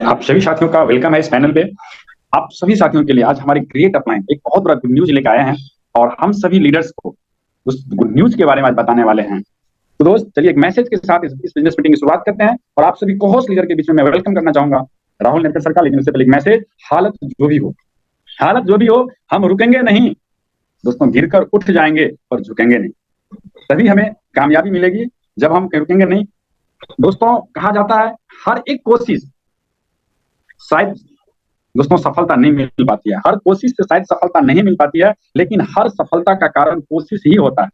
आप सभी साथियों का वेलकम है इस पैनल पे। आप सभी साथियों के लिए आज हमारे क्रिएट अपलाइन एक बहुत बड़ा गुड न्यूज लेकर आए हैं और हम सभी लीडर्स को उस गुड न्यूज के बारे में आज बताने वाले हैं। तो दोस्त चलिए एक मैसेज के साथ इस बिजनेस मीटिंग की शुरुआत करते हैं और आप सभी को होस्ट लीडर के बीच में मैं वेलकम करना चाहूंगा राहुल नेतर सर का। लेकिन उससे पहले एक मैसेज, हालत जो भी हो हम रुकेंगे नहीं दोस्तों, गिर कर उठ जाएंगे पर झुकेंगे नहीं। तभी हमें कामयाबी मिलेगी जब हम रुकेंगे नहीं। दोस्तों कहा जाता है हर एक कोशिश शायद दोस्तों सफलता नहीं मिल पाती है, हर कोशिश से शायद सफलता नहीं मिल पाती है, लेकिन हर सफलता का कारण कोशिश ही होता है।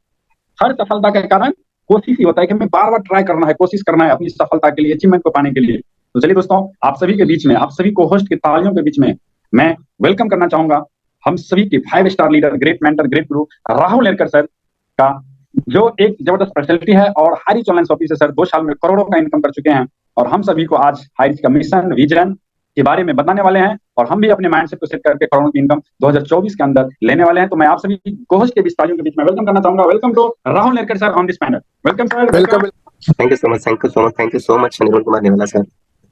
हर सफलता का कारण कोशिश ही होता है कि हमें बार बार ट्राई करना है, कोशिश करना है अपनी सफलता के लिए, अचीवमेंट को पाने के लिए। तो चलिए दोस्तों आप सभी के बीच में, आप सभी को होस्ट की तालियों के बीच में मैं वेलकम करना चाहूंगा हम सभी के 5 star leader, great mentor, great गुरु राहुल नेरकर सर का, जो एक जबरदस्त पर्सनैलिटी है और हाईरिच ऑनलाइन शॉपिंग से सर 2 साल में करोड़ों का इनकम कर चुके हैं। और हम सभी को आज हाईरिच का मिशन, विजन के बारे में बताने वाले हैं और हम भी अपने माइंडसेट को सेट करके करोड़ों की इनकम 2024 के अंदर लेने वाले हैं। तो मैं आप सभी कोच के विस्तारियों के बीच में वेलकम करना चाहूंगा। Welcome to Rahul Nerkar sir on this panel. Welcome sir. Welcome. Thank you so much, thank you so much, thank you so much Nirmal Kumar Newala sir.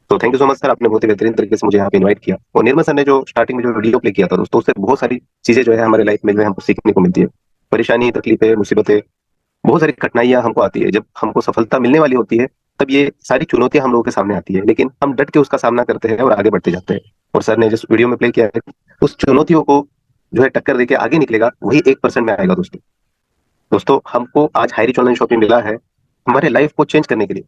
तो thank you so much sir, आपने बहुत ही बेहतरीन तरीके से मुझे यहाँ पे इनवाइट किया। और निर्मल सर ने जो स्टार्टिंग में जो वीडियो प्ले किया था दोस्तों, उससे बहुत सारी चीजें जो है हमारे लाइफ में जो है हमको सीखने को मिलती है। परेशानी, तकलीफें, मुसीबतें, बहुत सारी कठिनाइयां हमको आती है। जब हमको सफलता मिलने वाली होती है तब ये सारी चुनौतियां हम लोगों के सामने आती है, लेकिन हम डट के उसका सामना करते हैं और आगे बढ़ते जाते हैं। और सर ने जिस वीडियो में प्ले किया है, उस चुनौतियों को जो है टक्कर देके आगे निकलेगा, वही 1% में आएगा दोस्तों। दोस्तों हमको आज हाईरिच ऑनलाइन शॉपिंग मिला है हमारे लाइफ को चेंज करने के लिए,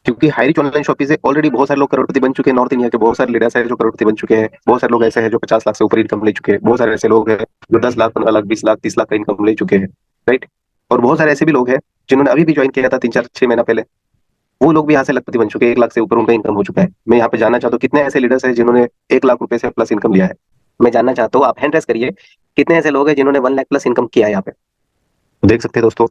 क्योंकि हाईरिच ऑनलाइन शॉपिंग से ऑलरेडी बहुत सारे लोग करोड़पति बन चुके हैं। नॉर्थ इंडिया के बहुत सारे लीडर्स हैं जो करोड़पति बन चुके हैं। बहुत सारे लोग ऐसे हैं जो 50 लाख से ऊपर इनकम ले चुके हैं। बहुत सारे ऐसे लोग हैं जो 10 लाख, 15 लाख, 20 लाख, 30 लाख का इनकम ले चुके हैं, राइट। और बहुत सारे ऐसे भी लोग हैं जिन्होंने अभी भी ज्वाइन किया था 3-4-6 महीना पहले, वो लोग भी यहाँ से लखपति बन चुके हैं। 1 लाख से ऊपर उनका इनकम हो चुका है। मैं यहाँ पे जानना चाहता हूँ कितने ऐसे लीडर्स हैं जिन्होंने 1 लाख रुपए से प्लस इनकम लिया है। मैं जानना चाहता हूँ, आप हैंड रेस करिए, कितने ऐसे लोग हैं जिन्होंने 1 लाख प्लस इनकम किया है यहाँ पे। तो देख सकते हैं दोस्तों,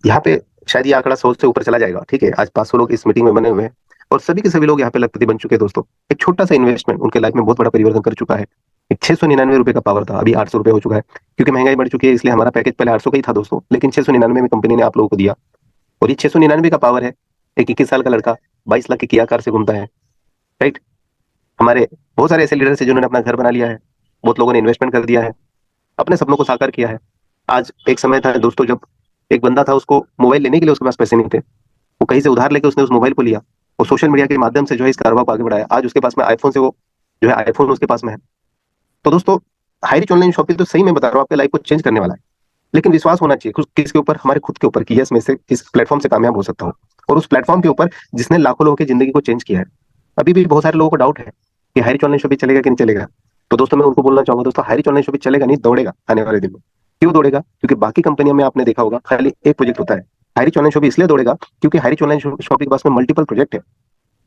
यहाँ पे शायद ये आंकड़ा 100 से ऊपर चला जाएगा। ठीक है, आज 500 लोग इस मीटिंग में बने हुए हैं और सभी के सभी लोग यहाँ पे लखपति बन चुके हैं दोस्तों। एक छोटा सा इन्वेस्टमेंट उनके लाइफ में बहुत बड़ा परिवर्तन कर चुका है। एक 699 रुपए का पावर था, अभी 800 रुपए हो चुका है, क्योंकि महंगाई बढ़ चुकी है। इसलिए हमारा पैकेज पहले 800 का ही था दोस्तों, लेकिन 699 में कंपनी ने आप लोगों को दिया। और ये 699 का पावर है। एक 21 साल का लड़का 22 लाख की किया कार से घूमता है, राइट। हमारे बहुत सारे ऐसे लीडर्स हैं जिन्होंने अपना घर बना लिया है। बहुत लोगों ने इन्वेस्टमेंट कर दिया है, अपने सपनों को साकार किया है। आज एक समय था दोस्तों जब एक बंदा था, उसको मोबाइल लेने के लिए उसके पास पैसे नहीं थे, वो कहीं से उधार लेके उसने उस मोबाइल को लिया और सोशल मीडिया के माध्यम से जो है इस कारोबार को आगे बढ़ाया। आज उसके पास में आईफोन से, वो जो है आईफोन उसके पास में है। तो दोस्तों हाईरिच ऑनलाइन शॉपिंग तो सही में बता रहा हूँ आपके लाइफ को चेंज करने वाला है, लेकिन विश्वास होना चाहिए किसके ऊपर, हमारे खुद के ऊपर, कि यस मैं से इस प्लेटफॉर्म से कामयाब हो सकता हूँ। और उस प्लेटफॉर्म के ऊपर जिसने लाखों लोगों की जिंदगी को चेंज किया है। अभी भी बहुत सारे लोगों को डाउट है कि हाईरिच ऑनलाइन शॉपिंग चलेगा कि नहीं चलेगा। तो दोस्तों मैं उनको बोलना चाहूंगा, दोस्तों हाईरिच ऑनलाइन शॉपिंग चलेगा नहीं, दौड़ेगा आने वाले दिन में। क्यों दौड़ेगा? क्योंकि बाकी कंपनियों में आपने देखा होगा खाली एक प्रोजेक्ट होता है। हाईरिच ऑनलाइन शॉपिंग इसलिए दौड़ेगा क्योंकि हाईरिच ऑनलाइन शॉपिंग के पास में मल्टीपल प्रोजेक्ट है।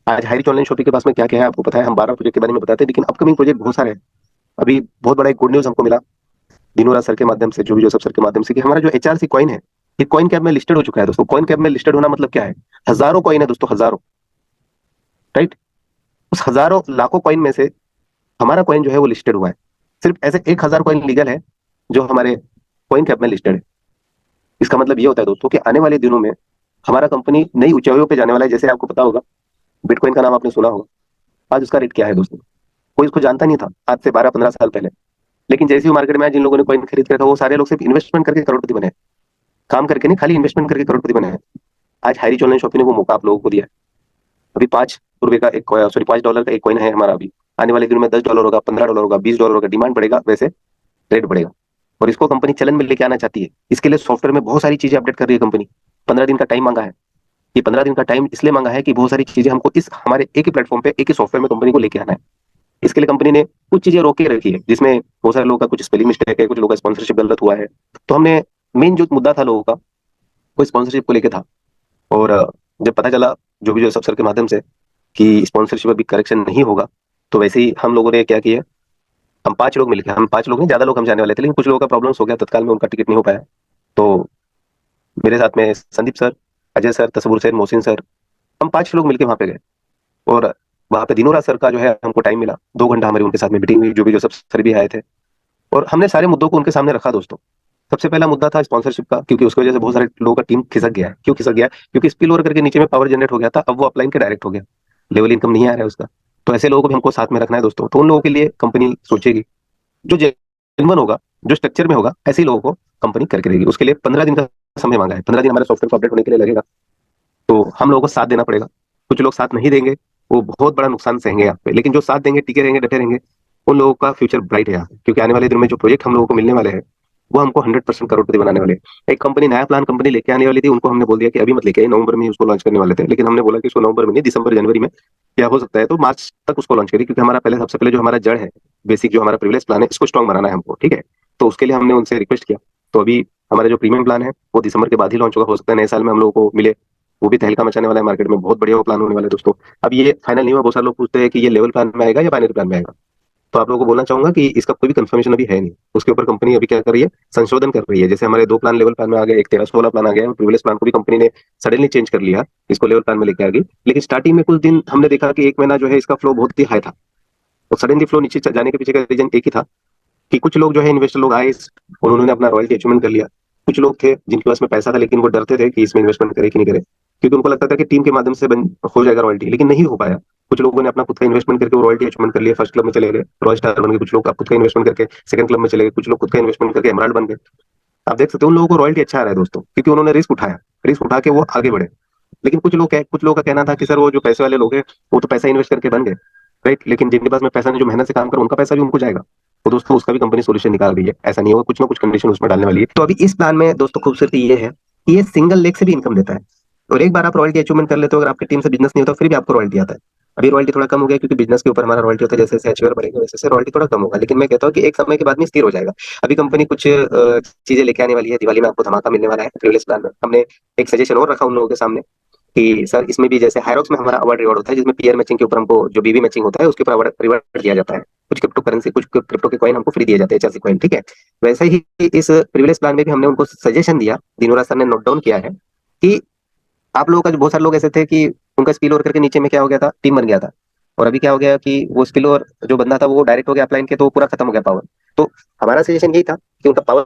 आज हाईरिच ऑनलाइन शॉपिंग के पास में क्या क्या है आपको पता है, हम 12 प्रोजेक्ट के बारे में बताते हैं, लेकिन अपकमिंग प्रोजेक्ट बहुत सारे हैं। अभी बहुत बड़ा एक गुड न्यूज हमको मिला दिनोरा सर के माध्यम से, जो भी जोसेफ सर के माध्यम से, कि हमारा जो एचआरसी कॉइन है ये कॉइन कैप में लिस्टेड हो चुका है दोस्तों। कॉइन कैप में लिस्टेड होना मतलब क्या है? हजारों कॉइन है दोस्तों, हजारों, राइट। उस हजारों लाखों कॉइन में से हमारा कॉइन जो है वो लिस्टेड हुआ है। सिर्फ ऐसे 1000 कॉइन लीगल है जो हमारे कॉइन कैप में लिस्टेड है। इसका मतलब ये होता है दोस्तों कि आने वाले दिनों में हमारा कंपनी नई ऊंचाइयों पे जाने वाला है। जैसे आपको पता होगा बिटकॉइन का नाम आपने सुना होगा। आज उसका रेट क्या है दोस्तों? कोई इसको जानता नहीं था आज से 12-15 साल पहले, लेकिन जैसे ही मार्केट में आया, जिन लोगों ने कॉइन खरीद किया था वो सारे लोग सिर्फ इन्वेस्टमेंट करके करोड़पति बने। काम करके नहीं, खाली इन्वेस्टमेंट करके करोड़पति बने हैं। आज हाईरिच ऑनलाइन शॉपिंग ने वो मौका आप लोगों को दिया है। अभी 5 रुपए का एक, सॉरी $5 का एक कॉइन है हमारा। अभी आने वाले दिनों में $10 होगा, $15 होगा, $20 होगा। डिमांड बढ़ेगा वैसे रेट बढ़ेगा, और इसको कंपनी चलन में लेके आना चाहती है। इसके लिए सॉफ्टवेयर में बहुत सारी चीजें अपडेट कर रही है कंपनी। 15 दिन का टाइम मांगा है। ये 15 दिन का टाइम इसलिए मांगा है कि बहुत सारी चीजें हमको इस हमारे एक ही प्लेटफॉर्म पे, एक ही सॉफ्टवेयर में कंपनी को लेके आना है। इसके लिए कंपनी ने कुछ चीजें रोक के रखी है, जिसमें बहुत सारे लोगों का कुछ स्पेलिंग मिस्टेक है, कुछ लोगों का स्पॉन्सरशिप गलत हुआ है। तो हमने मेन जो मुद्दा था लोगों का, वो स्पॉन्सरशिप को लेके था। और जब पता चला जो भी जो सब सर के माध्यम से कि स्पॉन्सरशिप अभी करेक्शन नहीं होगा, तो वैसे ही हम लोगों ने क्या किया, हम 5 लोग मिलकर, हम 5 लोग नहीं, ज्यादा लोग हम जाने वाले थे, लेकिन कुछ लोगों का प्रॉब्लम्स हो गया, तत्काल में उनका टिकट नहीं हो पाया। तो मेरे साथ में संदीप सर, अजय सर, तस्वुर सर, मोहसिन सर, हम 5 लोग मिलकर वहां पे गए। और वहां पे दिनोरा सर का जो है हमको टाइम मिला, 2 घंटा हमारी उनके साथ में मीटिंग हुई। जो भी जो सब सर भी आए थे और हमने सारे मुद्दों को उनके सामने रखा दोस्तों। सबसे पहला मुद्दा था स्पॉन्सरशिप का, क्योंकि उसकी वजह से बहुत सारे लोगों का टीम खिसक गया है। क्यों खिसक गया? क्योंकि स्पिल ओवर करके नीचे में पावर जनरेट हो गया था, अब वो अपलाइन के डायरेक्ट हो गया। लेवल इनकम नहीं आ रहा है उसका। तो ऐसे लोगों को भी हमको साथ में रखना है दोस्तों। तो उन लोगों के लिए कंपनी सोचेगी, जो जेन्युइन होगा, जो स्ट्रक्चर में होगा, ऐसे ही लोगों को कंपनी करके देगी। उसके लिए 15 दिन का समय मांगा है। 15 दिन हमारे सॉफ्टवेयर को अपडेट होने के लिए लगेगा। तो हम लोगों को साथ देना पड़ेगा। कुछ लोग साथ नहीं देंगे, वो बहुत बड़ा नुकसान सहेंगे यहाँ पे। लेकिन जो साथ देंगे, टिके रहेंगे, डटे रहेंगे, उन लोगों का फ्यूचर ब्राइट है यहाँ पे। क्योंकि आने वाले दिनों में जो प्रोजेक्ट हम लोगों को मिलने वाले हैं, वो हमको 100% करोड़पति बनाने वाले हैं। एक कंपनी नया प्लान कंपनी लेके आने वाली थी, उनको हमने बोल दिया कि अभी मत लेके आइए, नवंबर में ही उसको लॉन्च करने वाले थे। लेकिन हमने बोला कि इसको नवंबर में नहीं, दिसंबर जनवरी में क्या हो सकता है, तो मार्च तक उसको लॉन्च करिए। क्योंकि हमारा पहले, सबसे पहले जो हमारा जड़ है, बेसिक जो हमारा प्रीवियस प्लान है, इसको स्ट्रॉन्ग बनाना है हमको, ठीक है। तो उसके लिए हमने उनसे रिक्वेस्ट किया। तो अभी हमारा जो प्रीमियम प्लान है, वो दिसंबर के बाद ही लॉन्च होगा। हो सकता है नए साल में हम लोगों को मिले। वो भी तहलका मचाने वाला है मार्केट में, बहुत बढ़िया वो प्लान होने वाला है दोस्तों। अब ये फाइनल नहीं हुआ। बहुत सारे लोग पूछते हैं कि ये लेवल प्लान में आएगा या बाइनरी प्लान में आएगा। तो आप लोगों को बोलना चाहूंगा कि इसका कोई भी कंफर्मेशन अभी है नहीं। उसके ऊपर कंपनी अभी क्या कर रही है, संशोधन कर रही है। जैसे हमारे 2 प्लान लेवल प्लान में आ गए, एक 1300 वाला प्लान आ गया है, प्रीवियस प्लान को भी कंपनी ने सडनली चेंज कर लिया, इसको लेवल प्लान में लेके आ गई। लेकिन स्टार्टिंग में कुछ दिन हमने देखा कि 1 महीना जो है इसका फ्लो बहुत ही हाई था। और सडनली फ्लो नीचे जाने के पीछे का रीजन एक ही था कि कुछ लोग जो है, इन्वेस्टर लोग आए, और उन्होंने अपना रॉयल्टी अचीवमेंट कर लिया। कुछ लोग थे जिनके पास में पैसा था, लेकिन वो डरते थे कि इसमें इन्वेस्टमेंट करे कि नहीं करे, क्योंकि उनको लगता था कि टीम के माध्यम से हो जाएगा रॉयल्टी, लेकिन नहीं हो पाया। कुछ लोगों ने अपना खुद का इन्वेस्टमेंट करके वो रॉयल्टी अचीवमेंट कर लिया, फर्स्ट क्लब में चले गए, रॉयल स्टार बन गए। कुछ लोग खुद का इन्वेस्टमेंट करके सेकंड क्लब में चले गए। कुछ लोग खुद का इन्वेस्टमेंट करके एमराल्ड बन गए। आप देख सकते हो उन लोगों को रॉयल्टी अच्छा आ रहा है दोस्तों, क्योंकि उन्होंने रिस्क उठाया, रिस्क उठा के वो आगे बढ़े। लेकिन कुछ लोगों का कहना था कि सर, वो जो पैसे वाले लोग हैं, वो तो पैसा इन्वेस्ट करके बन गए, राइट, लेकिन जिनके पास में पैसा नहीं, जो मेहनत से काम कर, उनका पैसा भी उनको जाएगा। तो दोस्तों, उसका भी कंपनी सोल्यूशन निकाल रही है। ऐसा नहीं होगा, कुछ ना कुछ कंडीशन उसमें डालने वाली है। तो अभी इस प्लान में दोस्तों खूबसूरती ये है कि ये सिंगल लेग से भी इनकम देता है। और एक बार आप रॉयल्टी अचीवमेंट कर लेते हो, अगर आपकी टीम से बिजनेस नहीं होता, फिर भी आपको रॉयल्टी आता है। अभी रॉयल्टी थोड़ा कम हो गया, क्योंकि बिजनेस के ऊपर हमारा रॉयल्टी होता है। जैसे जैसे अचीवर बढ़ेगा, वैसे वैसे रॉयल्टी थोड़ा कम होगा। लेकिन मैं कहता हूँ कि एक समय के बाद में स्थिर हो जाएगा। अभी कंपनी कुछ चीजें लेके आने वाली है। दिवाली में आपको धमाका मिलने वाला है प्रीवियस प्लान में। हमने एक सजेशन और रखा उन लोगों के सामने कि सर, इसमें भी जैसे हायरॉक्स में हमारा अवार्ड रिवॉर्ड होता है, जिसमें पीयर मैचिंग के ऊपर हमको जो बीबी मैचिंग होता है, उसके ऊपर अवार्ड रिवॉर्ड दिया जाता है। कुछ क्रिप्टो करेंसी, कुछ क्रिप्टो के कॉइन हमको फ्री दिए जाते हैं, एचआरसी कॉइन, ठीक है। वैसे ही इस प्रीवियस प्लान में भी हमने उनको सजेशन दिया, दिनोरा सर ने नोट डाउन किया है कि आप लोगों का जो, बहुत सारे लोग ऐसे थे कि उनका स्पिल ओवर करके नीचे में क्या हो गया था, टीम बन गया था। और अभी क्या हो गया कि वो स्पिल ओवर जो बंदा था, वो डायरेक्ट हो गया अपलाइन के, तो वो पूरा खत्म हो गया पावर। तो हमारा सजेशन यही था कि उनका पावर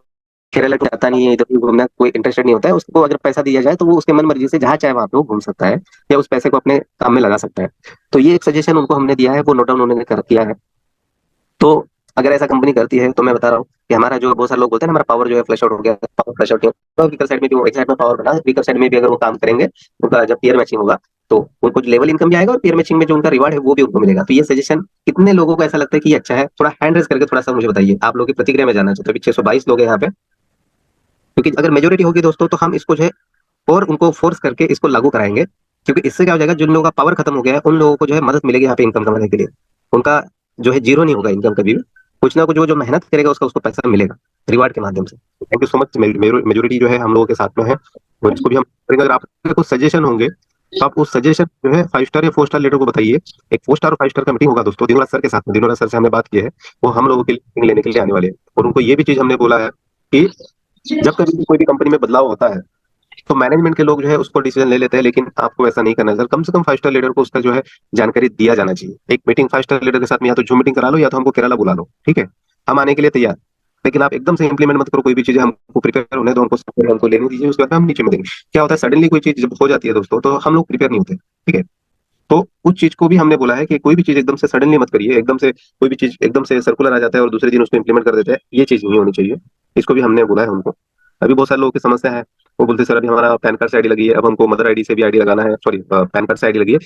केरला में आता नहीं है, इधर घूमना कोई इंटरेस्टेड नहीं होता है उसको। अगर पैसा दिया जाए तो वो उसके मन मर्जी से जहाँ चाहे वहां पे वो घूम सकता है, या उस पैसे को अपने काम में लगा सकता है। तो ये एक सजेशन उनको हमने दिया है, वो नोट डाउन उन्होंने कर किया है। तो अगर ऐसा कंपनी करती है, तो मैं बता रहा हूँ कि हमारा जो, बहुत सारे लोग बोलते हैं ना, हमारा पावर जो है फ्लैश आउट हो गया, पावर फ्लैश आउट नहीं होगा। वीकर साइड में भी वो, एक साइड में पावर बना, वीकर साइड में भी अगर वो काम करेंगे, उनका जब पीयर मैचिंग होगा, तो उनको लेवल इनकम भी आएगा, और पीयर मैचिंग में जो उनका रिवार्ड है, वो भी उनको मिलेगा। तो ये सजेशन कितने लोगों को ऐसा लगता है कि ये अच्छा है? थोड़ा हैंड रेज करके थोड़ा सा मुझे बताइए, आप लोगों की प्रतिक्रिया में जानना चाहते हैं। अभी 622 लोग हैं यहाँ पे। क्योंकि अगर मेजोरिटी होगी दोस्तों, तो हम इसको जो है और उनको फोर्स करके इसको लागू कराएंगे। क्योंकि इससे क्या हो जाएगा, जिन लोगों का पावर खत्म हो गया है, उन लोगों को जो है मदद मिलेगी यहाँ पे इनकम कमाने के लिए। उनका जो है जीरो नहीं होगा इनकम कभी भी। कुछ ना कुछ वो जो मेहनत करेगा, उसका उसको पैसा मिलेगा रिवार्ड के माध्यम से। Thank you so much. Majority जो है हम लोगों के साथ में है, और इसको भी हम करेंगे। अगर आपके कुछ सजेशन होंगे, तो आप उस सजेशन जो है 5 स्टार या 4 स्टार लेटर को बताइए। एक 4 स्टार और 5 स्टार का मीटिंग होगा दोस्तों, दिनोरा सर के साथ में। दिनोरा सर से हमने बात की है, वो हम लोगों के लिए meeting लेने के लिए आने वाले हैं। और उनको ये भी चीज हमने बोला है कि जब कभी भी कोई भी कंपनी में बदलाव होता है, तो मैनेजमेंट के लोग जो है उसको डिसीजन ले लेते हैं। लेकिन आपको ऐसा नहीं करना है सर। कम से कम 5 स्टार लीडर को उसका जो है जानकारी दिया जाना चाहिए। एक मीटिंग 5 स्टार लीडर के साथ में या तो जूम मीटिंग करा लो, या तो हमको केरला बुला लो, ठीक है। हम आने के लिए तैयार। लेकिन आप एकदम से इंप्लीमेंट मत करो कोई भी चीजें। हमको प्रिपेयर होने दो, हमको लेने दीजिए, उसके बाद हम नीचे में देंगे। क्या होता है, सडनली कोई चीज जब हो जाती है दोस्तों, तो हम लोग प्रिपेयर नहीं होते, ठीक है। तो उस चीज को भी हमने बोला है कि कोई भी चीज एकदम से सडनली मत करिए। एकदम से कोई भी चीज एकदम से सर्कुलर आ जाता है और दूसरे दिन उसको इंप्लीमेंट कर देते हैं, ये चीज नहीं होनी चाहिए। इसको भी हमने बोला है उनको। अभी बहुत सारे लोगों की समस्या है, वो बोलते हैं, सर अभी हमारा पैन कार्ड से आईडी लगी है, अब हमको मदर आईडी से भी आईडी लगाना है। सॉरी, पैन कार्ड से आईडी लगी है,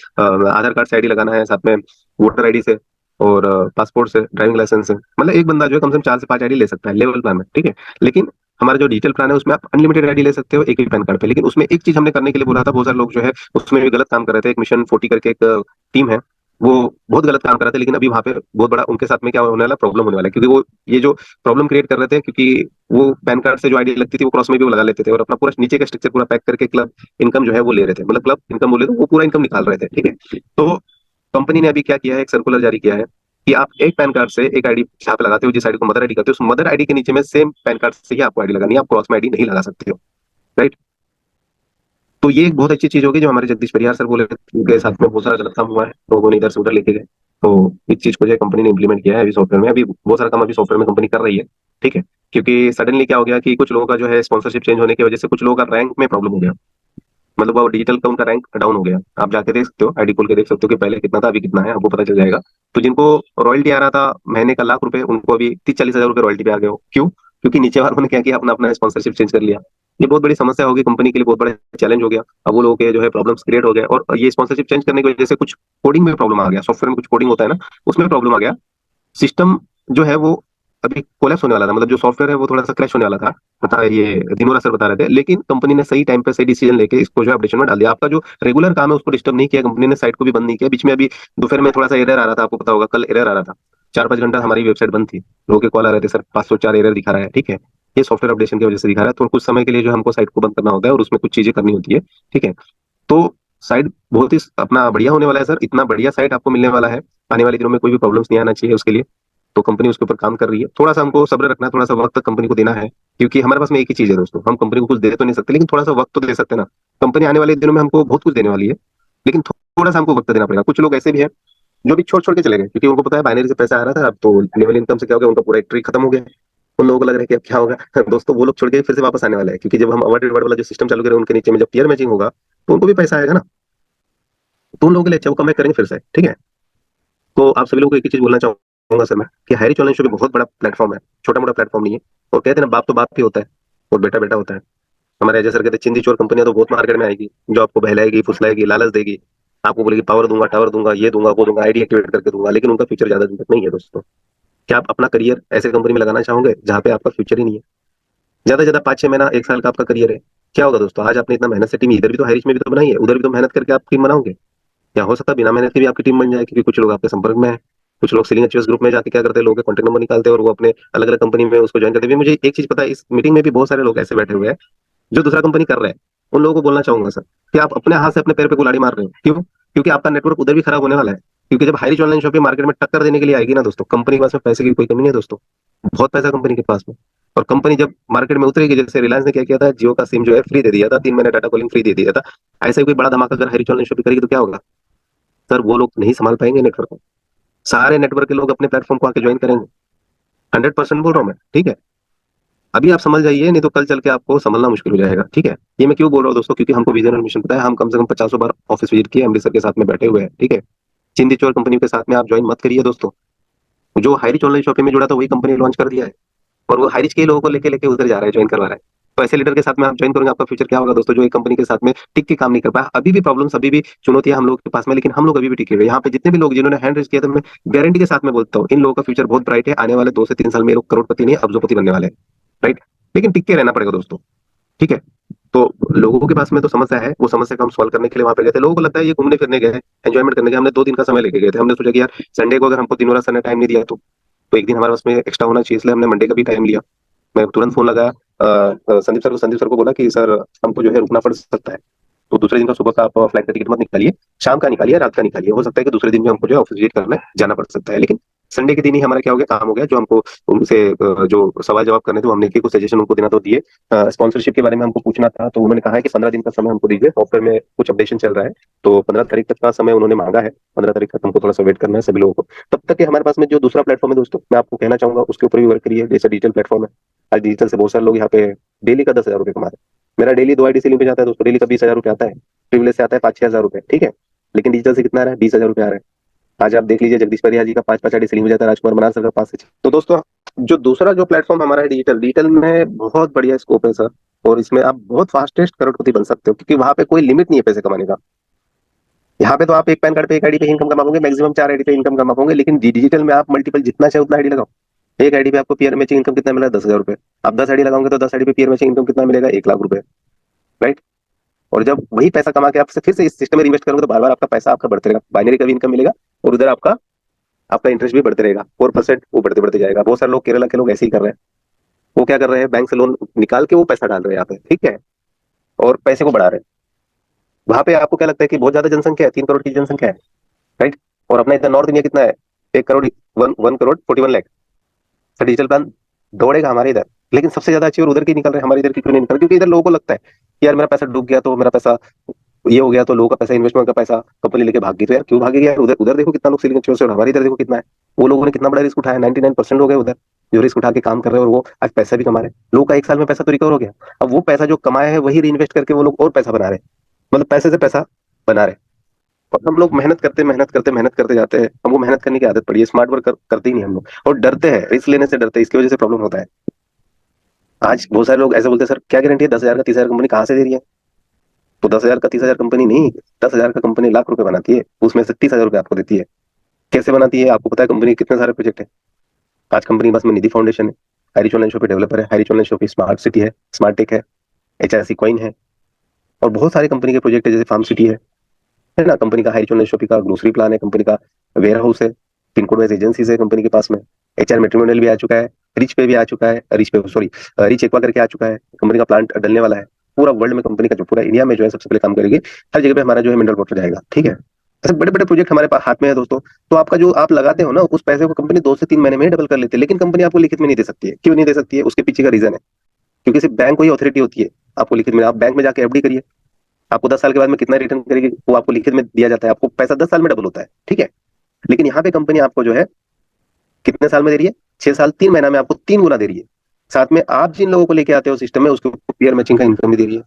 आधार कार्ड से आईडी लगाना है, साथ में वोटर आईडी से, और पासपोर्ट से, ड्राइविंग लाइसेंस से। मतलब एक बंदा जो है कम से कम 4 से 5 आईडी ले सकता है लेवल प्लान में, ठीक है। लेकिन हमारा जो डिजिटल प्लान है, उसमें आप अनलिमिटेड आईडी ले सकते हो एक ही पैन कार्ड पे। लेकिन उसमें एक चीज हमने करने के लिए बोला था, बहुत सारे लोग जो है उसमें भी गलत काम कर रहे थे। एक मिशन 40 करके एक टीम है, वो बहुत गलत काम कर रहे थे। लेकिन अभी वहां पे बहुत बड़ा उनके साथ में क्या होने वाला, प्रॉब्लम होने वाला है। क्योंकि वो ये जो प्रॉब्लम क्रिएट कर रहे थे, क्योंकि वो पैन कार्ड से जो आईडी लगती थी, वो क्रॉस में भी वो लगा लेते थे, और अपना पूरा नीचे का स्ट्रक्चर पूरा पैक करके क्लब इनकम जो है वो ले रहे थे। मतलब क्लब इनकम बोले तो वो पूरा इनकम निकाल रहे थे, ठीक है। तो कंपनी ने अभी क्या किया है, एक सर्कुलर जारी किया है कि आप एक पैन कार्ड से एक आईडी जहाँ पे लगाते हो, जिस आईडी को मदर आईडी करते हो, उस मदर आईडी के नीचे में सेम पैन कार्ड से ही आपको आईडी लगानी है। आप क्रॉस में आईडी नहीं लगा सकते हो, राइट। तो ये एक बहुत अच्छी चीज होगी जो हमारे जगदीश परिहार सर बोले, उनके साथ में बहुत सारा गलत काम हुआ है, लोगों ने इधर से उधर लेके गए। तो इस चीज को जो कंपनी ने इंप्लीमेंट किया है अभी सॉफ्टवेयर में। अभी बहुत सारा काम अभी सॉफ्टवेयर में कंपनी कर रही है, ठीक है। क्योंकि सडनली क्या हो गया कि कुछ लोगों का जो है स्पॉन्सरशिप चेंज होने की वजह से कुछ लोगों का रैंक में प्रॉब्लम हो गया। मतलब वो डिजिटल का उनका रैंक डाउन हो गया। आप जाके देख सकते हो, आईडी खोल के देख सकते हो कि पहले कितना था अभी कितना है, आपको पता चल जाएगा। तो जिनको रॉयल्टी आ रहा था महीने का ₹1,00,000, उनको अभी 30-40 हज़ार रॉयल्टी पे आ गए हो। क्यों? क्योंकि नीचे वालों ने क्या किया, अपना अपना स्पॉन्सरशिप चेंज कर लिया। ये बहुत बड़ी समस्या होगी कंपनी के लिए, बहुत बड़ा चैलेंज हो गया। अब वो लोगों के जो है प्रॉब्लम्स क्रिएट हो गए, और ये स्पॉन्सरशिप चेंज करने की वजह से कुछ कोडिंग में प्रॉब्लम आ गया, सॉफ्टवेयर में कुछ कोडिंग होता है ना, उसमें प्रॉब्लम आ गया। सिस्टम जो है वो अभी कोलैप्स होने वाला था, मतलब जो सॉफ्टवेयर है वो थोड़ा सा क्रैश होने वाला था, बता ये दिनोरा सर बता रहे थे। लेकिन कंपनी ने सही टाइम पे सही डिसीजन लेके इसको जो अपडेशन में डाल दिया। आपका जो रेगुलर काम है उसको डिस्टर्ब नहीं किया कंपनी ने, साइट को भी बंद नहीं किया। बीच में अभी दोपहर में थोड़ा सा एरर आ रहा था, आपको पता होगा, कल एरर आ रहा था। 4-5 घंटा हमारी वेबसाइट बंद थी, लोगों के कॉल आ रहे थे, सर 504 एरर दिखा रहा है। ठीक है, ये सॉफ्टवेयर अपडेशन की वजह से दिखा रहा है। तो कुछ समय के लिए जो हमको साइट को बंद करना होता है और उसमें कुछ चीजें करनी होती है। ठीक है, तो साइट बहुत ही अपना बढ़िया होने वाला है सर, इतना बढ़िया साइट आपको मिलने वाला है। आने वाले दिनों में कोई भी प्रॉब्लम्स नहीं आना चाहिए उसके लिए। तो कंपनी उसके ऊपर काम कर रही है। थोड़ा सा हमको सब्र रखना है, थोड़ा सा वक्त कंपनी को देना है, क्योंकि हमारे पास में एक ही चीज है दोस्तों, हम कंपनी को कुछ दे तो नहीं सकते, लेकिन थोड़ा सा वक्त तो दे सकते हैं ना। कंपनी आने वाले दिनों में हमको बहुत कुछ देने वाली है, लेकिन थोड़ा सा हमको वक्त देना पड़ेगा। कुछ लोग ऐसे भी हैं जो भी छोड़ छोड़ के चले गए, क्योंकि उनको पता है बाइनरी से पैसा आ रहा था, अब तो लेवल इनकम से क्या हो गया, उनका पूरा एक ट्री खत्म हो गया। उन लोगों को लग रहा है कि अब क्या होगा। दोस्तों वो लोग छोड़ के फिर से वापस आने वाला है, क्योंकि जब हम अवार्ड रिवार्ड वाला जो सिस्टम चालू करें उनके नीचे में जब टीयर मैचिंग होगा तो उनको भी पैसा आएगा ना। तो उन लोगों के लिए अच्छा वो कम करेंगे फिर से। ठीक है, तो आप सभी लोगों को एक ही चीज बोलना चाहूंगा सर मैं, कि हाईरिच ऑनलाइन शो भी बहुत बड़ा प्लेटफॉर्म है, छोटा मोटा प्लेटफॉर्म नहीं है। और कहते हैं ना, बाप तो बाप ही होता है और बेटा बेटा होता है। हमारे अजय सर कहते हैं चिंदी चोर कंपनियां तो बहुत मार्केट में आएगी, जो आपको बहलाएगी फुसलाएगी लालच देगी, आपको बोलेगी पावर दूंगा टावर दूंगा ये दूंगा वो दूंगा आईडी एक्टिवेट करके दूंगा, लेकिन उनका फ्यूचर ज्यादा दिन तक नहीं है दोस्तों। क्या आप अपना करियर ऐसे कंपनी में लगाना चाहोगे जहाँ पे आपका फ्यूचर ही नहीं है? ज्यादा से ज्यादा 5-6 महीना 1 साल का आपका करियर है, क्या होगा दोस्तों? आज आपने इतना मेहनत से टीम इधर भी तो हाईरिच में भी तो बनाई है, उधर भी तो मेहनत करके आप टीम बनाओगे। या हो सकता है बिना मेहनत के भी आपकी टीम बन जाए, क्योंकि कुछ लोग आपके संपर्क में है। कुछ लोग सीलिंग एचएस ग्रुप में जाके क्या करते हैं, लोगों के कॉन्टेक्ट नंबर निकालते हैं और वो अपने अलग अलग कंपनी में उसको ज्वाइन करते हैं। मुझे एक चीज पता है, इस मीटिंग में भी बहुत सारे लोग ऐसे बैठे हुए हैं जो दूसरा कंपनी कर रहे हैं। उन लोगों को बोलना चाहूंगा सर कि आप अपने हाथ से अपने पैर पे कुल्हाड़ी मार रहे हो। क्यों? क्योंकि आपका नेटवर्क उधर भी खराब होने वाला है। क्योंकि जब हाईरिच ऑनलाइन शॉपिंग मार्केट में टक्कर देने के लिए आएगी ना दोस्तों, कंपनी के पास में पैसे की कोई कमी नहीं है दोस्तों, बहुत पैसा कंपनी के पास में। और कंपनी जब मार्केट में उतरेगी, जैसे रिलायंस ने क्या किया था, जियो का सिम जो है फ्री दे दिया था, 3 महीने डाटा कॉलिंग फ्री दे दिया था। ऐसा ही कोई बड़ा धमाका अगर हाईरिच ऑनलाइन शॉपिंग करेगी तो क्या होगा सर? वो लोग नहीं संभाल पाएंगे नेटवर्क को, सारे नेटवर्क के लोग अपने प्लेटफॉर्म को आके ज्वाइन करेंगे। 100% बोल रहा हूँ मैं। ठीक है, अभी आप समझ जाइए, नहीं तो कल चल के आपको संभलना मुश्किल हो जाएगा। ठीक है, ये मैं क्यों बोल रहा हूँ दोस्तों, क्योंकि हमको विजन और मिशन पता है। हम कम से कम 50 बार ऑफिस विजिट किए, एमडी सर के साथ में बैठे हुए हैं। ठीक है, चिंदी चोर कंपनी के साथ में आप ज्वाइन मत करिए दोस्तों। जो हाईरिच ऑनलाइन शॉपिंग में जुड़ा था वही कंपनी लॉन्च कर दिया है, और वो हाईरिच के लोगों को लेके लेके उधर जा रहा है, ज्वाइन करवा रहा है। तो ऐसे लीडर के साथ में आप ज्वाइन करेंगे, आपका फ्यूचर क्या होगा दोस्तों? जो एक कंपनी के साथ में टिक के काम नहीं कर पाया, अभी भी प्रॉब्लम्स अभी भी चुनौतियां हम लोग के पास में, लेकिन हम लोग अभी भी टिके हुए हैं। यहाँ पे जितने भी लोग जिन्होंने हैंड रेज किया था, मैं गारंटी के साथ में बोलता हूँ इन लोगों का फ्यूचर बहुत ब्राइट है। आने वाले 2 से 3 साल में ये लोग करोड़पति नहीं अब्जोपति बनने वाले हैं। राइट, लेकिन टिक के रहना पड़ेगा दोस्तों। ठीक है, तो लोगों के पास में तो समस्या है, वो समस्या को हम सॉल्व करने के लिए वहां पे गए थे। लोगों को लगता है ये घूमने फिरने गए, एंजॉयमेंट करने गए। हमने 2 दिन का समय लेके गए थे। हमने सोचा कि यार संडे को अगर हमको दिनों सर ने टाइम नहीं दिया तो एक दिन हमारे पास में एक्स्ट्रा होना चाहिए, इसलिए हमने मंडे का भी टाइम लिया। मैं तुरंत फोन लगाया संदीप सर को बोला कि सर हमको जो है रुकना पड़ सकता है, तो दूसरे दिन का सुबह का आप फ्लाइट का टिकट मत निकालिए, शाम का निकालिए, रात का निकालिए। हो सकता है कि दूसरे दिन भी हमको जो है ऑफिस विजिट करने जाना पड़ सकता है, लेकिन संडे के दिन ही हमारा क्या हो गया, काम हो गया। जो हमको उनसे जो सवाल जवाब करने थे वो हमने किए, कुछ सजेशन उनको देना तो दिए। स्पॉन्सरशिप के बारे में हमको पूछना था, तो उन्होंने कहा है कि 15 दिन का समय हमको दीजिए, सॉफ्टवेयर में कुछ अपडेशन चल रहा है, तो 15 तारीख तक का समय उन्होंने मांगा है। 15 तारीख तक हमको थोड़ा सा वेट करना है सभी लोगों को। तब तक के हमारे पास में जो दूसरा प्लेटफॉर्म है दोस्तों, मैं आपको कहना चाहूंगा उसके ऊपर भी वर्क करिए। जैसे डिजिटल प्लेटफॉर्म है, आज डिजिटल से बहुत सारे लोग यहाँ पे डेली का 10,000 रुपये कमा रहे हैं। मेरा डेली 2 आईडी से लिंक पे जाता है दोस्तों, डेली का 20,000 रुपये आता है। प्रीवियस से आता है 5-6 हज़ार रुपये। ठीक है, लेकिन डिजिटल से कितना आ रहा है? 20,000 रुपये आ रहा है। आज आप देख लीजिए, जगदीश परिया जी का 5-5 आईडी सेलिंग हो जाता है, राजकुमार मनार सर का 5 से 6। तो दोस्तों जो दूसरा जो प्लेटफॉर्म हमारा है डिजिटल, डिजिटल में बहुत बढ़िया स्कोप है सर, और इसमें आप बहुत फास्टेस्ट करोड़पति बन सकते हो, क्योंकि वहां पे कोई लिमिट नहीं है पैसे कमाने का। यहाँ पे तो आप एक पैन कार्ड पे एक आईडी पे इनकम कमा पाओगे, मैक्सिमम 4 आईडी पे इनकम कमा पाओगे, लेकिन डिजिटल में आप मल्टीपल जितना चाहे उतना आईडी लगाओ। एक आईडी पे आपको पीयर मैचिंग इनकम कितना मिला? 10,000 रुपये। आप 10 आईडी लगाओगे तो 10 आईडी पे पीयर मैचिंग इनकम कितना मिलेगा? 1,00,000 रुपये। राइट, और जब वही पैसा कमा के आप फिर से इस सिस्टम में इन्वेस्ट करोगे तो बार बार आपका पैसा आपका बढ़ते रहेगा, बाइनरी का भी इनकम मिलेगा, और उधर आपका आपका इंटरेस्ट भी बढ़ते रहेगा, 4% वो बढ़ते बढ़ते जाएगा। बहुत सारे लोग केरला के लोग ऐसे ही कर रहे हैं। वो क्या कर रहे हैं, बैंक से लोन निकाल के वो पैसा डाल रहे हैं यहाँ पे। ठीक है, और पैसे को बढ़ा रहे हैं। वहां पे आपको क्या लगता है कि बहुत ज्यादा जनसंख्या है, 3 करोड़ की जनसंख्या है। राइट, और अपना इतना नॉर्थ इंडिया कितना है? 1 crore 1 crore 41 lakh. Sir digital plan दौड़ेगा हमारे इधर, लेकिन सबसे ज्यादा अचीवर उधर की निकल रहे हैं, हमारे इधर की क्यों नहीं निकल रहे? क्योंकि इधर लोगों को लगता है कि यार मेरा पैसा डूब गया तो मेरा पैसा ये हो गया, तो लोगों का पैसा, इन्वेस्टमेंट का पैसा कंपनी लेके भाग गई। तो यार क्यों भागेगी यार? उधर उधर देखो कितना लोग सिलिकॉन से, और हमारे इधर देखो कितना है। वो लोगों ने कितना बड़ा रिस्क उठाया, 99% हो गए उधर जो रिस्क उठा के काम कर रहे हैं, और वो आज पैसा भी कमा रहे हैं। लोगों का 1 साल में पैसा तो रिकवर हो गया। अब वो पैसा जो कमाया है वही री इन्वेस्ट करके वो लोग और पैसा बना रहे हैं। मतलब पैसे से पैसा बना रहे। और हम लोग मेहनत करते जाते हैं, हमको मेहनत करने की आदत पड़ी है, स्मार्ट वर्क करते ही नहीं हम लोग, और डरते हैं, रिस्क लेने से डरते हैं, इसकी वजह से प्रॉब्लम होता है। आज बहुत सारे लोग ऐसे बोलते हैं, सर क्या गारंटी है 10,000 का 30,000 कंपनी कहाँ से दे रही है? तो 10,000 का 30,000 कंपनी नहीं, 10,000 का कंपनी लाख रुपए बनाती है, उसमें से 30,000 रुपए आपको देती है। कैसे बनाती है आपको पता है? कंपनी कितने सारे प्रोजेक्ट है। आज कंपनी के पास में निधि फाउंडेशन है, हाईरिच ऑनलाइन शॉपी डेवलपर है, HiRich online shoppe smart city है, स्मार्ट टेक है, HRC कॉइन है, और बहुत सारे कंपनी के प्रोजेक्ट है, जैसे फार्म सिटी है ना, कंपनी का हाईरिच ऑनलाइन शॉपी का ग्रोसरी प्लान है, कंपनी का वेयर हाउस है, पिन कोड वाइज एजेंसीज है कंपनी के पास में, HR मैट्रिमोनियल भी आ चुका है, रिच पे भी आ चुका है, रिच पे सॉरी रिच एक्वा करके आ चुका है, कंपनी का प्लांट डलने वाला है। पूरा वर्ल्ड में कंपनी का जो पूरा इंडिया में जो है सबसे पहले काम करेगी, हर जगह पे हमारा जो है मिनरल वाटर जाएगा, ठीक है। ऐसे बड़े बड़े प्रोजेक्ट हमारे पास हाथ में है दोस्तों। तो आपका जो आप लगाते हो ना, उस पैसे को कंपनी 2 से 3 महीने में डबल कर लेती है, लेकिन कंपनी आपको लिखित में नहीं दे सकती है। क्यों नहीं दे सकती है? उसके पीछे का रीजन है, क्योंकि सिर्फ बैंक को ही अथॉरिटी होती है आपको लिखित में। आप बैंक में जाके FD करिए, आपको 10 साल के बाद में कितना रिटर्न करेगी वो आपको लिखित में दिया जाता है, आपको पैसा 10 साल में डबल होता है, ठीक है। लेकिन यहाँ पे कंपनी आपको जो है कितने साल में दे रही है? 6 साल 3 महीना में आपको 3 गुना दे रही है। साथ में आप जिन लोगों को लेके आते हो सिस्टम में, उसके ऊपर पेयर मैचिंग का इनकम भी दे रही है,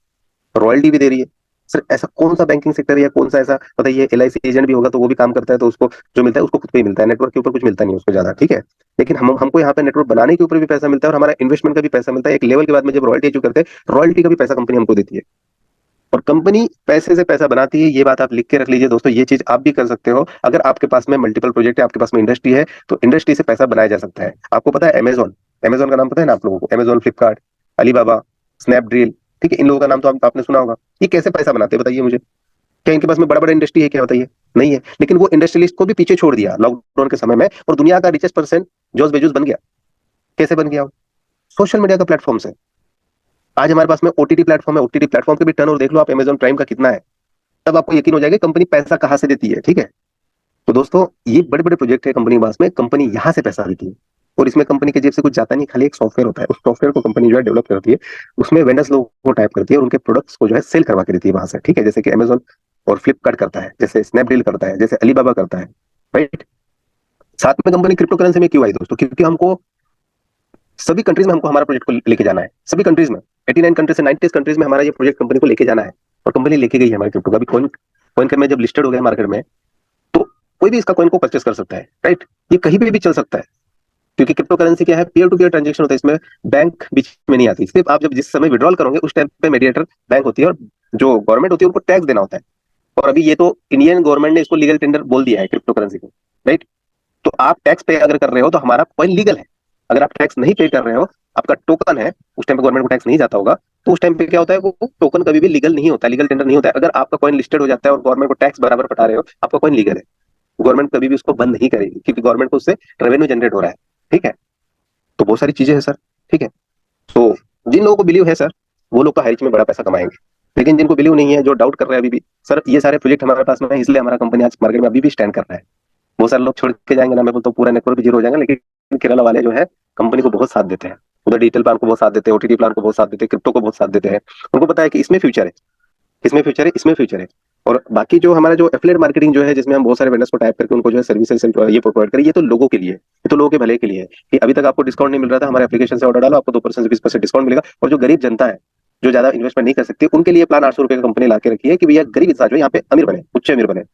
रॉयल्टी भी दे रही है। सर ऐसा कौन सा बैंकिंग सेक्टर है या कौन सा ऐसा बताइए, LIC एजेंट भी होगा तो वो भी काम करता है, तो उसको जो मिलता है उसको खुद को ही मिलता है, नेटवर्क के ऊपर कुछ मिलता नहीं है उसको ज्यादा, ठीक है। लेकिन हमको यहाँ पे नेटवर्क बनाने के ऊपर भी पैसा मिलता है, और हमारा इन्वेस्टमेंट का भी पैसा मिलता है। एक लेवल के बाद में जब रॉयल्टी अचीव करते हैं, रॉयल्टी का भी पैसा कंपनी हमको देती है। और कंपनी पैसे से पैसा बनाती है, ये बात आप लिख के रख लीजिए दोस्तों। ये चीज आप भी कर सकते हो। अगर आपके पास में मल्टीपल प्रोजेक्ट है, आपके पास में इंडस्ट्री है, तो इंडस्ट्री से पैसा बनाया जा सकता है। आपको पता है अमेजोन, अमेजोन का नाम पता है ना आप लोगों को? अमेजोन, फ्लिपकार्ट, अलीबाबा, स्नैपडील, ठीक है, इन लोगों का नाम तो आपने सुना होगा। ये कैसे पैसा बनाते हैं बताइए मुझे? क्या इनके पास में बड़ा बड़ा इंडस्ट्री है क्या? बताइए। नहीं है। लेकिन वो इंडस्ट्रियलिस्ट को भी पीछे छोड़ दिया लॉकडाउन के समय में, और दुनिया का रिचेस्ट पर्सन जॉर्ज बेजोस बन गया। कैसे बन गया? सोशल मीडिया का प्लेटफॉर्म से। आज हमारे पास में OTT प्लेटफॉर्म है, OTT प्लेटफॉर्म के भी टर्नओवर देख लो आप, अमेजॉन प्राइम का कितना है, तब आपको यकीन हो जाएगा कंपनी पैसा कहां से देती है, ठीक है। तो दोस्तों ये बड़े बड़े प्रोजेक्ट है कंपनी के पास में, कंपनी यहाँ से पैसा देती है। और इसमें कंपनी के जेब से कुछ जाता नहीं, खाली एक सॉफ्टवेयर होता है, उस सॉफ्टवेयर को कंपनी जो है डेवलप करती है, उसमें वेंडर्स लोगों को टाइप करती है और उनके प्रोडक्ट्स को जो है सेल करवा के देती है वहां से, ठीक है। जैसे कि अमेजोन और फ्लिपकार्ट करता है, जैसे स्नैपडील करता है, जैसे अलीबाबा करता है, राइट। साथ में कंपनी क्रिप्टो करेंसी में क्यों आई दोस्तों? क्योंकि हमको सभी कंट्रीज में हमको हमारा प्रोजेक्ट को लेके जाना है, सभी कंट्रीज में, 89 कंट्रीज से 90 कंट्रीज में हमारा ये प्रोजेक्ट कंपनी को लेके जाना है। और कंपनी लेके गई है हमारे क्रिप्टो का। अभी कॉइन कॉइन में जब लिस्टेड हो गया मार्केट में, तो कोई भी इसका कॉइन को परचेस कर सकता है, राइट। ये कहीं भी चल सकता है, क्योंकि क्रिप्टो करेंसी क्या है, पीयर टू पीयर ट्रांजेक्शन होता है, इसमें बैंक बीच में नहीं आती। सिर्फ आप जब जिस समय विड्रॉल करोगे उस टाइम पे मीडिएटर बैंक होती है, और जो गवर्नमेंट होती है उनको टैक्स देना होता है। और अभी ये तो इंडियन गवर्नमेंट ने इसको लीगल टेंडर बोल दिया है क्रिप्टो करेंसी को, राइट। तो आप टैक्स पे अगर कर रहे हो तो हमारा कॉइन लीगल है। अगर आप टैक्स नहीं पे कर रहे हो, आपका टोकन है, उस टाइम पे गवर्नमेंट को टैक्स नहीं जाता होगा, तो उस टाइम पे क्या होता है, वो टोकन कभी भी लीगल नहीं होता, लीगल टेंडर नहीं होता है। अगर आपका कॉइन लिस्टेड हो जाता है और गवर्नमेंट को टैक्स बराबर पटा रहे हो, आपका कॉइन लीगल है। गवर्नमेंट कभी भी उसको बंद नहीं करेगी, क्योंकि गवर्नमेंट को उससे रेवेन्यू जनरेट हो रहा है, ठीक है। तो बहुत सारी चीजें हैं सर, ठीक है। तो जिन लोगों को बिलीव है सर, वो लोग तो हाइच में बड़ा पैसा कमाएंगे। लेकिन जिनको बिलीव नहीं है, जो डाउट कर रहे हैं अभी भी, सर ये सारे प्रोजेक्ट हमारे पास में है, इसलिए हमारा कंपनी आज मार्केट में अभी भी स्टैंड कर रहा है। बहुत सारे लोग छोड़ के जाएंगे ना, मैं बोलता हूँ पूरा नेटवर्क जीरो हो जाएगा। लेकिन केरला वाले जो है कंपनी को बहुत साथ देते हैं, उधर डिजिटल प्लान को बहुत साथ देते हैं, OTT प्लान को बहुत साथ देते हैं, क्रिप्टो को बहुत साथ देते हैं। उनको पता है कि इसमें फ्यूचर है, इसमें फ्यूचर है, इसमें फ्यूचर है। और बाकी जो हमारा जो एफिलिएट मार्केटिंग जो है, जिसमें हम बहुत सारे वेंडर्स को टाइप करके उनको जो है सर्विसेज ये प्रोवाइड करें, ये तो लोगों के लिए है, ये तो लोगों के भले के लिए है। कि अभी तक आपको डिस्काउंट नहीं मिल रहा था, हमारे एप्लीकेशन से ऑर्डर डालो, आपको 2% से 20% डिस्काउंट मिलेगा। और जो गरीब जनता है, जो ज्यादा इन्वेस्टमेंट नहीं कर सकती, उनके लिए प्लान 800 रुपए का कंपनी ला के रखी है, कि भैया गरीब इंसान जो है यहाँ पे अमीर बने, उच्च अमीर बने।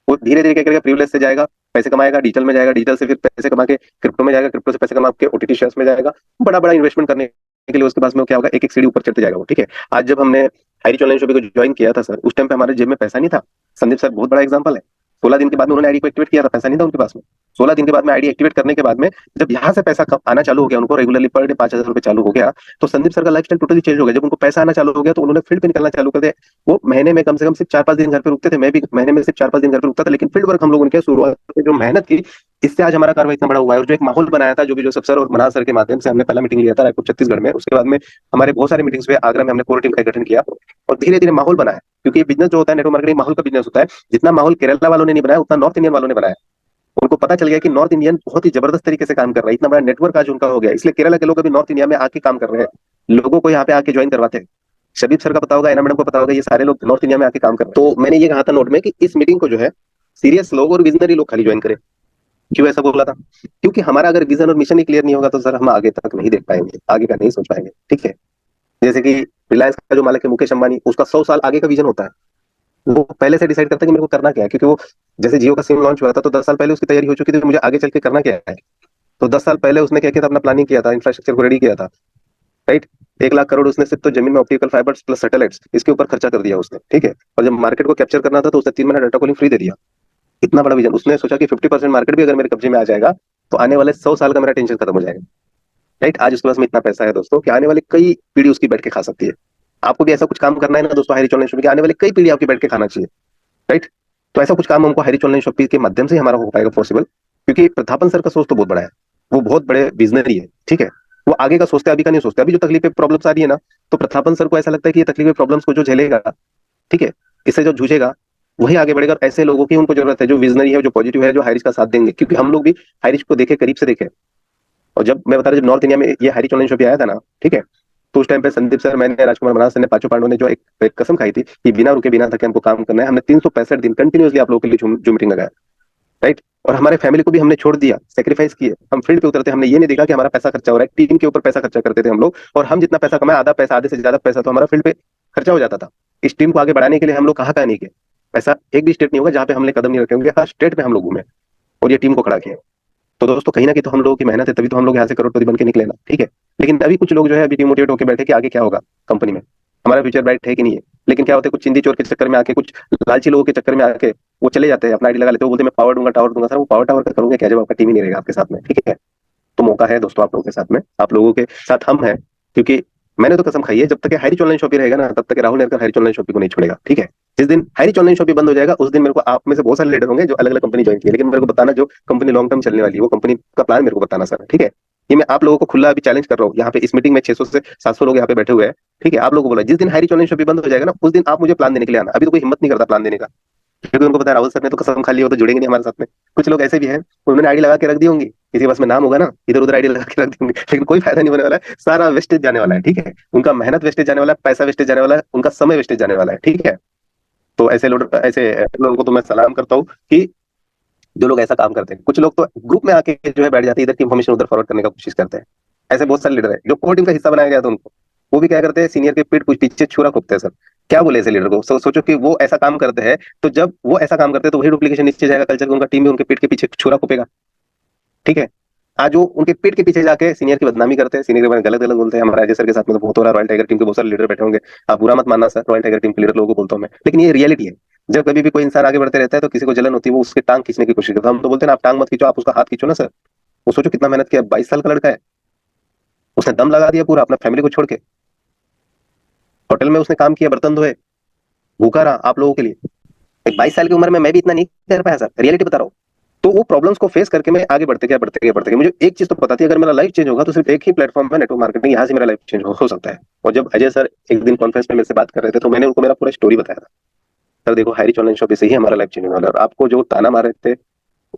वो धीरे धीरे क्या करेगा, प्रिविलेज से जाएगा, पैसे कमाएगा, डिजिटल में जाएगा, डिजिटल से फिर पैसे कमा के क्रिप्टो में जाएगा, क्रिप्टो से पैसे कमा के OTT शेयर्स में जाएगा। बड़ा बड़ा इन्वेस्टमेंट करने के लिए उसके पास में क्या होगा, एक एक सीढ़ी ऊपर चढ़ते जाएगा वो, ठीक है। आज जब हमने हाईरिच ऑनलाइन शॉपिंग को ज्वाइन किया था सर, उस टाइम पे हमारे जेब में पैसा नहीं था। संदीप सर बहुत बड़ा एग्जांपल है। 16 दिन के बाद में उन्होंने आईडी को एक्टिवेट किया था, पैसा नहीं था उनके पास में। 16 दिन के बाद में आईडी एक्टिवेट करने के बाद में जब यहाँ से पैसा आना चालू हो गया, उनको रेगुलरली पर डे 5,000 रुपए चालू हो गया, तो संदीप सर का लाइफस्टाइल टोटली चेंज हो गया। जब उनको पैसा आना चालू हो गया, तो उन्होंने फील्ड पे निकलना चालू कर दिया। वो महीने में कम से कम सिर्फ 4-5 दिन घर पे रुकते थे, मैं भी महीने में सिर्फ 4-5 दिन घर पे रुकता था, लेकिन फील्ड वर्क हम लोगों ने शुरुआत में जो मेहनत की, इससे आज हमारा कार्य इतना बड़ा हुआ है। और जो एक माहौल बनाया था, जो भी जोसेफ सर और मनाज सर के माध्यम से हमने पहला मीटिंग लिया था रायपुर छत्तीसगढ़ में, उसके बाद में हमारे बहुत सारे मीटिंग्स हुए, आगरा में हमने कोर टीम का गठन किया, और धीरे धीरे माहौल बनाया। क्योंकि ये बिजनेस जो होता है, नेटवर्क मार्केटिंग माहौल का बिजनेस होता है। जितना माहौल केरला वालों ने नहीं बनाया, उतना नॉर्थ इंडियन वालों ने बनाया। उनको पता चल गया कि नॉर्थ इंडियन बहुत ही जबरदस्त तरीके से काम कर रहा है, इतना बड़ा नेटवर्क आज उनका हो गया, इसलिए केरला के लोग अभी नॉर्थ इंडिया में आके काम कर रहे हैं, लोगों को यहाँ पे आके ज्वाइन करवाते हैं। शबीब सर का पता होगा, एना मैडम को पता होगा, ये सारे लोग नॉर्थ इंडिया में आके काम कर रहे हैं। तो मैंने ये कहा था नोट में कि इस मीटिंग को जो है सीरियस लोग और विजनरी लोग खाली ज्वाइन करें। क्यों ऐसा बोला था? क्योंकि हमारा अगर विजन और मिशन ही क्लियर नहीं होगा, तो सर हम आगे तक नहीं देख पाएंगे, आगे का नहीं सोच पाएंगे, ठीक है। जैसे कि रिलायंस का जो मालिक है मुकेश अंबानी, उसका 100 साल आगे का विजन होता है। वो पहले से डिसाइड करता है कि मेरे को करना क्या है, क्योंकि वो जैसे जियो का सिम लॉन्च हुआ था तो 10 साल पहले उसकी तैयारी हो चुकी थी, मुझे आगे चल के करना क्या है। तो 10 साल पहले उसने क्या किया था, अपना प्लानिंग किया था, इंफ्रास्ट्रक्चर को रेडी किया था, राइट। 1 लाख करोड़ उसने सिर्फ तो जमीन में ऑप्टिकल फाइबर्स प्लस सैटेलाइट्स इसके ऊपर खर्चा कर दिया उसने, ठीक है। और जब मार्केट को कैप्चर करना था तो उसने 3 महीना डाटा कॉलिंग फ्री दे दिया। इतना बड़ा विजन उसने सोचा कि 50% मार्केट भी अगर मेरे कब्जे में आ जाएगा तो आने वाले 100 साल का मेरा टेंशन खत्म हो जाएगा, राइट। आज उसके पास में इतना पैसा है दोस्तों कि आने वाली कई पीढ़ी उसकी बैठ के खा सकती है। आपको भी ऐसा कुछ काम करना है ना दोस्तों, हाई रिच ऑनलाइन शॉपिंग की आने वाली कई पीढ़ी आपकी बैठ के खाना चाहिए, राइट। तो ऐसा कुछ काम हमको हाई रिच ऑनलाइन शॉपिंग के माध्यम से हमारा हो पाएगा पॉसिबल, क्योंकि प्रतापन सर का सोच तो बहुत बड़ा है, वो बहुत बड़े विजनरी है, ठीक है। वो आगे का सोचते हैं, अभी का नहीं सोचते। अभी जो तकलीफें प्रॉब्लम्स आ रही है ना, तो प्रतापन सर को ऐसा लगता है कि ये तकलीफें प्रॉब्लम्स को जो झेलेगा, ठीक है, इससे जो जूझेगा वही आगे बढ़ेगा। और ऐसे लोगों की उनको जरूरत है जो विजनरी है, जो पॉजिटिव है, जो हाई रिच का साथ देंगे, क्योंकि हम लोग भी हाई रिच को देखे, करीब से देखे। और जब मैं बता रहा, जब नॉर्थ इंडिया में ये हाई रिच ऑनलाइन शॉपिंग आया था ना, ठीक है, तो उस टाइम पे संदीप सर, मैंने, राजकुमार मराज सर ने, पांचों पांडवों ने जो एक कसम खाई थी कि बिना रुके बिना थके हमको काम करना है। हमने 365 दिन कंटिन्यूसली आप लोगों के लिए जो मीटिंग लगाया, राइट। और हमारे फैमिली को भी हमने छोड़ दिया, सेक्रीफाइस किए, हम फील्ड पे उतरते, हमने ये नहीं देखा कि हमारा पैसा खर्चा हो रहा है, टीम के ऊपर पैसा खर्चा करते थे हम लोग। और हम जितना पैसा कमाए, आधा पैसा, आधे से ज्यादा पैसा तो हमारा फील्ड पे खर्चा हो जाता था। इस टीम को आगे बढ़ाने के लिए हम लोग कहाँ नहीं गए। ऐसा एक भी स्टेट नहीं होगा जहाँ पे हमने कदम नहीं रखे होंगे, हर स्टेट पे हम लोग घूमे और ये टीम को खड़ा किया। तो दोस्तों कहीं ना कहीं तो हम लोगों की मेहनत है, तभी तो हम लोग यहाँ से करोड़पति बन के निकले ना, ठीक है। लेकिन अभी कुछ लोग जो है अभी डिमोटिवेट होकर बैठे कि आगे क्या होगा कंपनी में, हमारा फ्यूचर ब्राइट है कि नहीं है। लेकिन क्या होता है, कुछ चिंदी चोर के चक्कर में आके, कुछ लालची लोगों के चक्कर में आके वो चले जाते हैं, अपना आईडी लगा लेते हैं, वो बोलते हैं मैं पावर दूंगा, टावर दूंगा। सर वो पावर टावर का करोगे क्या जब आपका टीम ही नहीं रहेगा आपके साथ में, ठीक है। तो मौका है दोस्तों आप लोगों के साथ में, आप लोगों के साथ हम हैं। क्योंकि मैंने तो कसम खाई है, जब तक हाई रिच ऑनलाइन शॉपिंग रहेगा ना, तब तक Rahul Nerkar high rich online shopping को नहीं छोड़ेगा, ठीक है। जिस दिन हाई रिच ऑनलाइन शॉपिंग बंद हो जाएगा, उस दिन मेरे को, आप में से बहुत सारे लीडर होंगे जो अलग अलग कंपनी ज्वाइन किए, लेकिन मेरे को बताना जो कंपनी लॉन्ग टर्म चलने वाली है, वो कंपनी का प्लान मेरे को बताना सर, ठीक है। ये मैं आप लोगों को खुला अभी चैलेंज कर रहा हूँ यहाँ पे, इस मीटिंग में 600 से 700 लोग यहाँ पे बैठे हुए हैं, ठीक है। आप लोगों को बोला जिस दिन हाई रिच ऑनलाइन शॉपिंग बंद हो जाएगा ना, उस दिन आप मुझे प्लान देने के लिए आना। अभी तो कोई हिम्मत नहीं करता प्लान देने का, क्योंकि उनको पता है राहुल सर ने तो कसम खा ली, वो तो जुड़ेंगे नहीं हमारे साथ में। कुछ लोग ऐसे भी हैं, उन्होंने आईडी लगा के रख दी होंगी, किसी के पास में नाम होगा ना, इधर उधर आईडी लगा के रख दी होंगी, लेकिन कोई फायदा नहीं होने वाला है, सारा वेस्टेज जाने वाला है, ठीक है। उनका मेहनत वेस्टेज जाने वाला है, पैसा वेस्टेज जाने वाला है, उनका समय वेस्टेज जाने वाला है, ठीक है। तो ऐसे लोगों को तो मैं सलाम करता हूँ कि जो लोग ऐसा काम करते हैं। कुछ लोग तो ग्रुप में आके जो है बैठ जाते हैं, इधर की इन्फॉर्मेशन उधर फॉरवर्ड करने का कोशिश करते हैं। ऐसे बहुत सारे लीडर है जो कोर टीम का हिस्सा बनाया गया था उनको, वो भी क्या करते हैं, सीनियर के पीठ पीछे छुरा खोपते हैं सर। क्या बोले ऐसे लीडर को, सोचो कि वो ऐसा काम करते हैं, तो जब वो ऐसा काम करते हैं तो वही डुप्लीकेशन नीचे जाएगा कल्चर का, उनका टीम भी उनके पीठ के पीछे छुरा खोपेगा, ठीक है। आज वो उनके पीठ के पीछे जाके सीनियर की बदनामी करते हैं, सीनियर के बारे में गलत गलत बोलते हैं। हमारे अजय सर के साथ में तो बहुत हो रहा है, रॉयल टाइगर टीम के बहुत सारे लीडर बैठे होंगे, आप बुरा मत मानना सर, रॉयल टाइगर टीम के लीडर लोगों को बोलता हूँ मैं, लेकिन ये रियलिटी है। जब कभी भी कोई इंसान आगे बढ़ते रहता है तो किसी को जलन होती है, वो उसके टांग खींचने की कोशिश करता है। हम तो बोलते हैं ना, आप टांग मत खींचो, आप उसका हाथ खींचो ना सर। वो सोचो कितना मेहनत किया, 22 साल का लड़का है, उसने दम लगा दिया पूरा अपना फैमिली को छोड़ के, होटल में उसने काम किया, बर्तन धोए, भूखा रहा आप लोगों के लिए। एक 22 साल की उम्र में मैं भी इतना नहीं कर पाया सर, रियलिटी बता रहा हूँ। तो वो प्रॉब्लम्स को फेस करके मैं आगे बढ़ते गया, बढ़ते गया, बढ़ते गया। मुझे एक चीज तो पता थी, अगर मेरा लाइफ चेंज होगा तो सिर्फ एक ही प्लेटफॉर्म है, नेटवर्क मार्केटिंग, यहाँ से मेरा लाइफ चेंज हो सकता है। और जब अजय सर एक दिन कॉन्फ्रेंस में मेरे से बात कर रहे थे, तो मैंने उनको मेरा पूरा स्टोरी बताया था। सर देखो, हाई रिच ऑनलाइन शॉपिंग से ही हमारा लाइफ चेंज होगा। और आपको जो ताना मार रहे थे,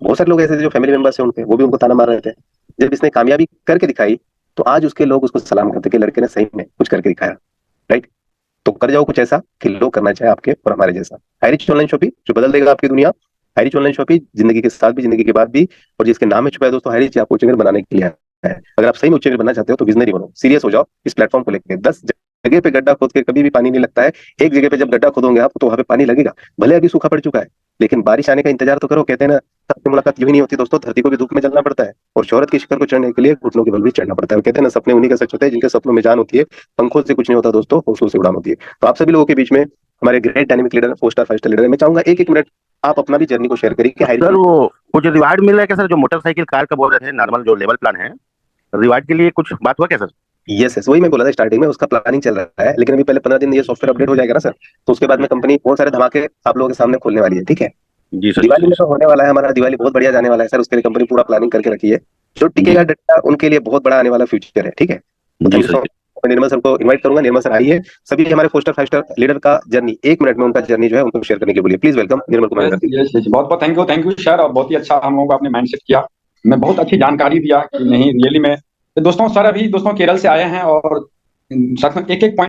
बहुत सारे लोग ऐसे थे जो फैमिली मेंबर्स है उनके, वो भी उनको ताना मार रहे थे। जब इसने कामयाबी करके दिखाई, तो आज उसके लोग उसको सलाम करते कि लड़के ने सही में कुछ करके दिखाया, राइट। तो कर जाओ कुछ ऐसा कि लोग करना चाहे आपके और हमारे जैसा। हाई रिच ऑनलाइन शॉपिंग जो बदल देगा आपकी दुनिया। हाई रिच ऑनलाइन शॉपिंग जिंदगी के साथ भी, जिंदगी के बाद भी। और जिसके नाम में छुपा है दोस्तों, हाई रिच आपको उच्च बनाने के लिए है। अगर आप सही में उच्च बनना चाहते हो तो विजनरी बनो, सीरियस हो जाओ इस प्लेटफॉर्म को लेकर। 10 जगह पे गड्ढा खोद के कभी भी पानी नहीं लगता है। एक जगह पे जब गड्ढा खोदोगे आप, तो वहां पे पानी लगेगा, भले अभी सूखा पड़ चुका है, लेकिन बारिश आने का इंतजार तो करो। कहते हैं ना, सबसे मुलाकात यूं ही नहीं होती दोस्तों, धरती को भी धूप में जलना पड़ता है, और शोहरत की शिखर को चढ़ने के लिए घुटनों के बल भी चढ़ना पड़ता है। कहते हैं ना, सपने उन्हीं का सच होते हैं जिनके सपनों में जान होती है। पंखों से कुछ नहीं होता दोस्तों, हौसलों से उड़ान होती है। तो आप सभी लोगों के बीच में हमारे great dynamic leader, 4 star 5 star leader, मैं चाहूंगा एक एक मिनट आप अपना भी जर्नी को शेयर करिए कि सर वो कुछ रिवार्ड मिल रहा है क्या सर, जो मोटरसाइकिल कार का बोल रहे थे, नॉर्मल जो लेवल प्लान है, रिवार्ड के लिए कुछ बात हुआ क्या सर? यस यस, वही मैं बोला था स्टार्टिंग में, उसका प्लानिंग चल रहा है। लेकिन अभी पहले 15 दिन ये सॉफ्टवेयर अपडेट हो जाएगा ना सर, तो उसके बाद में कंपनी बहुत सारे धमाके आप लोगों के सामने खोलने वाली है, ठीक है। जी सर। दिवाली में तो होने वाला है हमारा, दिवाली बहुत बढ़िया जाने वाला है सर, उसके लिए कंपनी पूरा प्लानिंग करके रखी है। जो टिकेगा डंडा उनके लिए बहुत बड़ा आने वाला फ्यूचर है, ठीक है। जी सर। निर्मल सर को इनवाइट करूंगा, निर्मल सर आइए। सभी हमारे 4 स्टार 5 स्टार लीडर का जर्नी 1 मिनट में उनका जर्नी जो है उनको शेयर करने के लिए बोलिए, प्लीज वेलकम निर्मल कुमार। बहुत बहुत थैंक यू सर, और बहुत ही अच्छा हम लोगों को आपने माइंडसेट किया, मैं बहुत अच्छी जानकारी दिया कि नहीं रियली में। तो दोस्तों सर अभी दोस्तों केरल से आए हैं, और साथ में एक एक पॉइंट